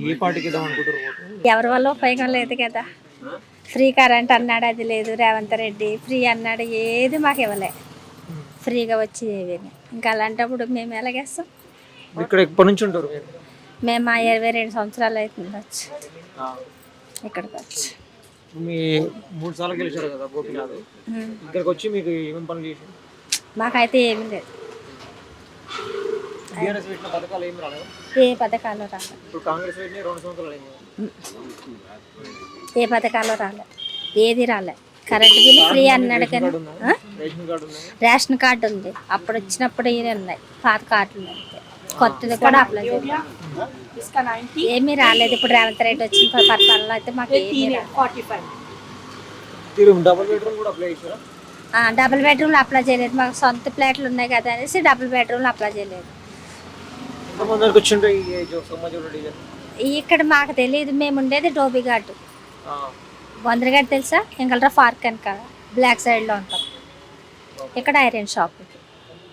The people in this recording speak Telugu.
ఏ పార్టీకి ఇద్దాం అనుకుంటారు ఓటు? ఎవరి వల్ల ఉపయోగం లేదు కదా. ఫ్రీ కరెంట్ అన్నాడు, అది లేదు. రేవంత్ రెడ్డి ఫ్రీ అన్నాడు, ఏది మాకు ఇవ్వలే. ఫ్రీగా వచ్చి ఇంకా అలాంటప్పుడు మేము ఎలాగేస్తాం? ఇక్కడ ఎప్పటి నుంచి ఉంటారు మీరు? మేము మా 22 సంవత్సరాలు అవుతుంది వచ్చి ఇక్కడికి వచ్చి. మీ 3 సార్లు గెలిచారు కదా గోపీనాథ్, ఇక్కడికి వచ్చి మీకు ఏమేమి పనులు చేశారు? మాకైతే ఏమీ లేదు. టీఆర్ఎస్ పెట్టిన పథకాలు ఏమి రాలేదు. ఏ పథకాలు రాలే. ఇప్పుడు కాంగ్రెస్ పెట్టిన 2 సంవత్సరాలు అయింది. ఏ పథకాలు రాలే, ఏది రాలే. కరెంట్ బిల్ ఫ్రీ అన్నాడు కానీ రేషన్ కార్డు ఉంది. రేషన్ కార్డు ఉంది, అప్పుడు వచ్చినప్పుడు ఇవి ఉన్నాయి. పాత కార్డులు ఉన్నాయి, కొత్తది కూడా అప్లై చేయాలి. ఏమీ రాలేదు. ఇప్పుడు రేవంత్ రెడ్డి వచ్చిన పరిపాలన అయితే మాకు ఏమీ డబుల్ బెడ్రూమ్ కూడా అప్లై చేశారా? డబుల్ బెడ్రూమ్లు అప్లై చేయలేదు. మాకు సొంత ఫ్లాట్లు ఉన్నాయి కదా అనేసి డబుల్ బెడ్రూమ్లు అప్లై చేయలేదు. ఇక్కడ మాకు తెలియదు. మేము ఉండేది డోబిఘాట్, బొందరగడ్డ తెలుసా? ఎంగళరా పార్క్ వెనక బ్లాక్ సైడ్లో ఉంటాం. ఇక్కడ ఐరన్ షాప్.